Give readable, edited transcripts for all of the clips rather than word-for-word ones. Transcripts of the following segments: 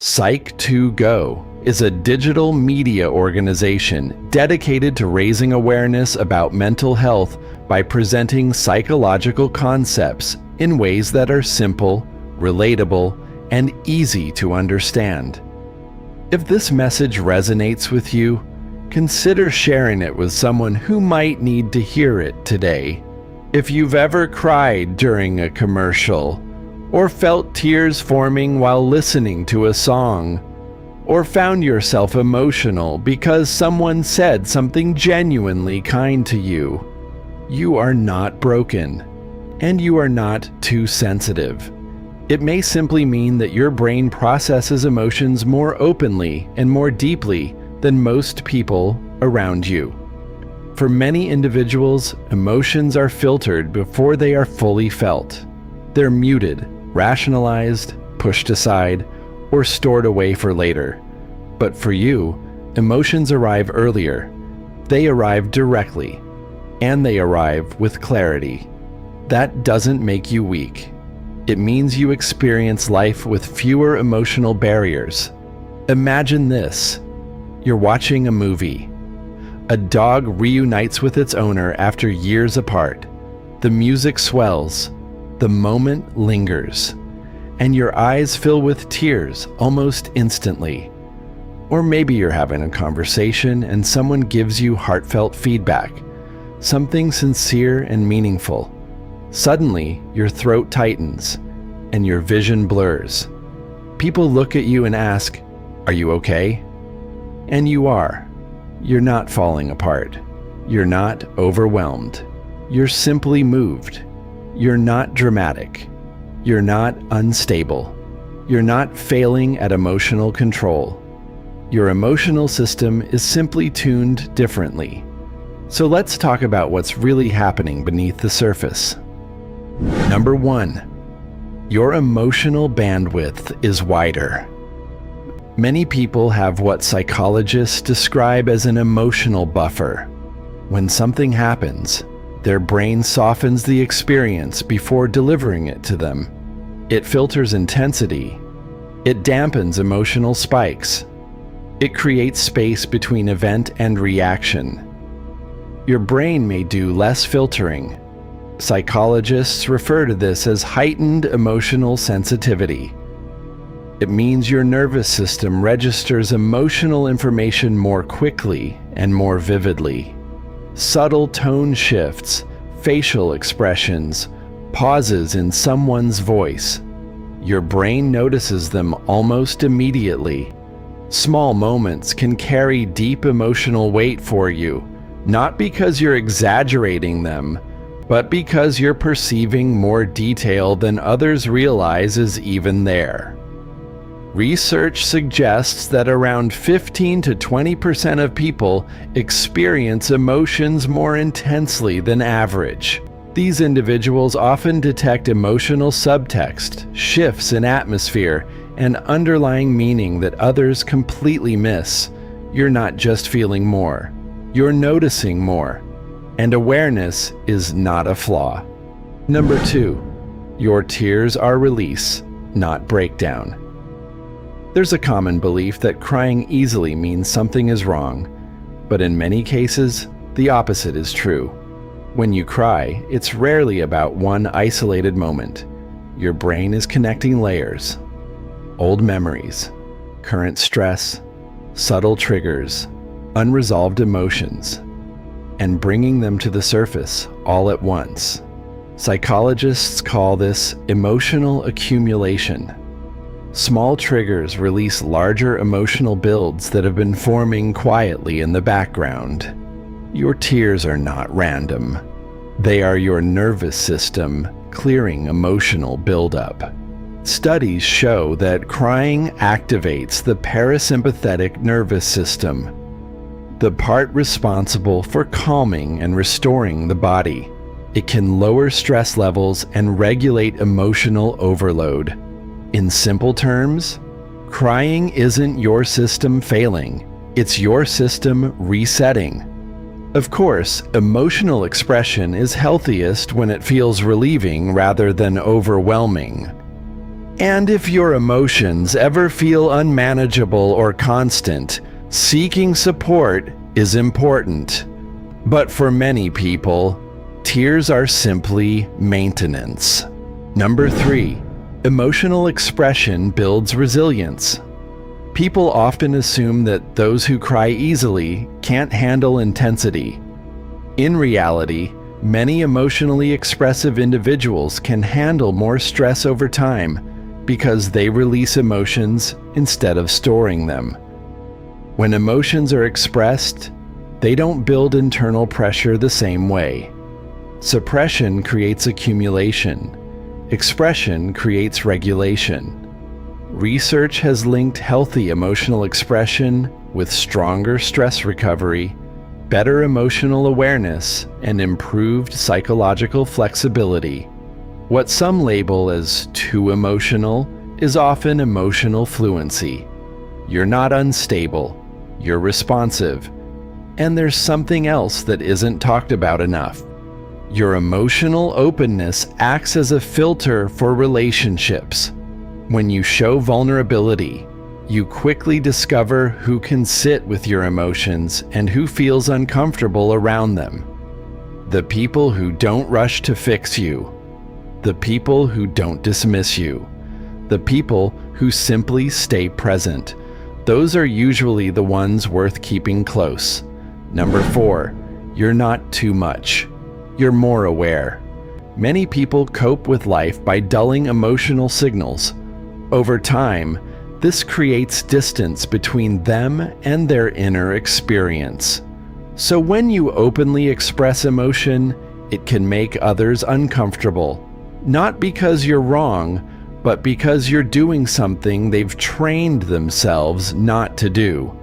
Psych2Go is a digital media organization dedicated to raising awareness about mental health by presenting psychological concepts in ways that are simple, relatable, and easy to understand. If this message resonates with you, consider sharing it with someone who might need to hear it today. If you've ever cried during a commercial, or felt tears forming while listening to a song, or found yourself emotional because someone said something genuinely kind to you, you are not broken, and you are not too sensitive. It may simply mean that your brain processes emotions more openly and more deeply than most people around you. For many individuals, emotions are filtered before they are fully felt. They're muted, rationalized, pushed aside, or stored away for later. But for you, emotions arrive earlier. They arrive directly, and they arrive with clarity. That doesn't make you weak. It means you experience life with fewer emotional barriers. Imagine this. You're watching a movie. A dog reunites with its owner after years apart. The music swells. The moment lingers, and your eyes fill with tears almost instantly. Or maybe you're having a conversation and someone gives you heartfelt feedback, something sincere and meaningful. Suddenly, your throat tightens, and your vision blurs. People look at you and ask, "Are you okay?" And you are. You're not falling apart. You're not overwhelmed. You're simply moved. You're not dramatic. You're not unstable. You're not failing at emotional control. Your emotional system is simply tuned differently. So let's talk about what's really happening beneath the surface. Number 1. Your emotional bandwidth is wider. Many people have what psychologists describe as an emotional buffer. When something happens, their brain softens the experience before delivering it to them. It filters intensity. It dampens emotional spikes. It creates space between event and reaction. Your brain may do less filtering. Psychologists refer to this as heightened emotional sensitivity. It means your nervous system registers emotional information more quickly and more vividly. Subtle tone shifts, facial expressions, pauses in someone's voice. Your brain notices them almost immediately. Small moments can carry deep emotional weight for you, not because you're exaggerating them, but because you're perceiving more detail than others realize is even there. Research suggests that around 15 to 20% of people experience emotions more intensely than average. These individuals often detect emotional subtext, shifts in atmosphere, and underlying meaning that others completely miss. You're not just feeling more, you're noticing more. And awareness is not a flaw. Number 2. Your tears are release, not breakdown. There's a common belief that crying easily means something is wrong, but in many cases, the opposite is true. When you cry, it's rarely about one isolated moment. Your brain is connecting layers, old memories, current stress, subtle triggers, unresolved emotions, and bringing them to the surface all at once. Psychologists call this emotional accumulation. Small triggers release larger emotional builds that have been forming quietly in the background. Your tears are not random. They are your nervous system clearing emotional buildup. Studies show that crying activates the parasympathetic nervous system, the part responsible for calming and restoring the body. It can lower stress levels and regulate emotional overload. In simple terms, crying isn't your system failing, it's your system resetting. Of course, emotional expression is healthiest when it feels relieving rather than overwhelming. And if your emotions ever feel unmanageable or constant, seeking support is important. But for many people, tears are simply maintenance. Number 3. Emotional expression builds resilience. People often assume that those who cry easily can't handle intensity. In reality, many emotionally expressive individuals can handle more stress over time because they release emotions instead of storing them. When emotions are expressed, they don't build internal pressure the same way. Suppression creates accumulation. Expression creates regulation. Research has linked healthy emotional expression with stronger stress recovery, better emotional awareness, and improved psychological flexibility. What some label as too emotional is often emotional fluency. You're not unstable, you're responsive, and there's something else that isn't talked about enough. Your emotional openness acts as a filter for relationships. When you show vulnerability, you quickly discover who can sit with your emotions and who feels uncomfortable around them. The people who don't rush to fix you. The people who don't dismiss you. The people who simply stay present. Those are usually the ones worth keeping close. Number 4, you're not too much. You're more aware. Many people cope with life by dulling emotional signals. Over time, this creates distance between them and their inner experience. So when you openly express emotion, it can make others uncomfortable. Not because you're wrong, but because you're doing something they've trained themselves not to do.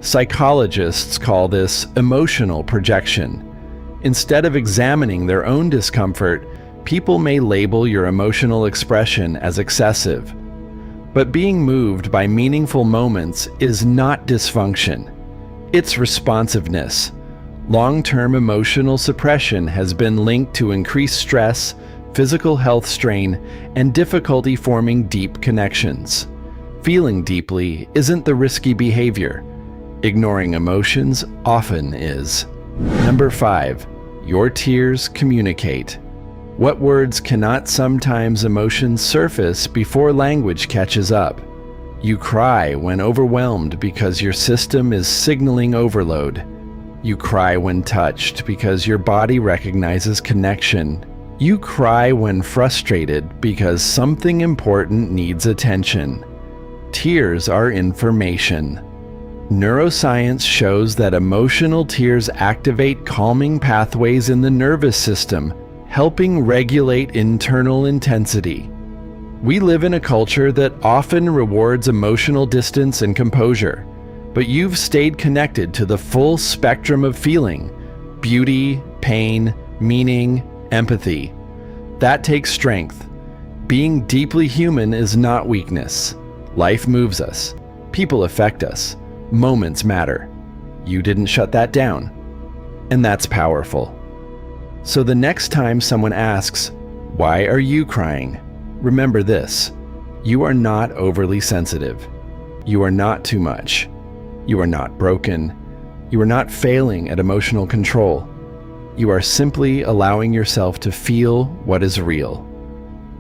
Psychologists call this emotional projection. Instead of examining their own discomfort, people may label your emotional expression as excessive. But being moved by meaningful moments is not dysfunction. It's responsiveness. Long-term emotional suppression has been linked to increased stress, physical health strain, and difficulty forming deep connections. Feeling deeply isn't the risky behavior. Ignoring emotions often is. Number 5, your tears communicate. What words cannot sometimes emotions surface before language catches up? You cry when overwhelmed because your system is signaling overload. You cry when touched because your body recognizes connection. You cry when frustrated because something important needs attention. Tears are information. Neuroscience shows that emotional tears activate calming pathways in the nervous system, helping regulate internal intensity. We live in a culture that often rewards emotional distance and composure, but you've stayed connected to the full spectrum of feeling: beauty, pain, meaning, empathy. That takes strength. Being deeply human is not weakness. Life moves us. People affect us. Moments matter. You didn't shut that down. And that's powerful. So the next time someone asks, "Why are you crying?" remember this: you are not overly sensitive. You are not too much. You are not broken. You are not failing at emotional control. You are simply allowing yourself to feel what is real.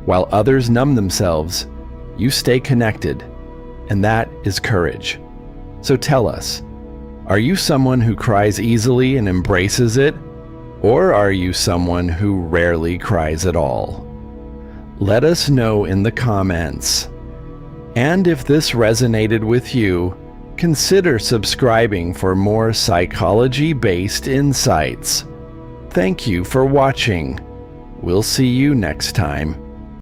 While others numb themselves, you stay connected, and that is courage. So tell us, are you someone who cries easily and embraces it? Or are you someone who rarely cries at all? Let us know in the comments. And if this resonated with you, consider subscribing for more psychology-based insights. Thank you for watching. We'll see you next time.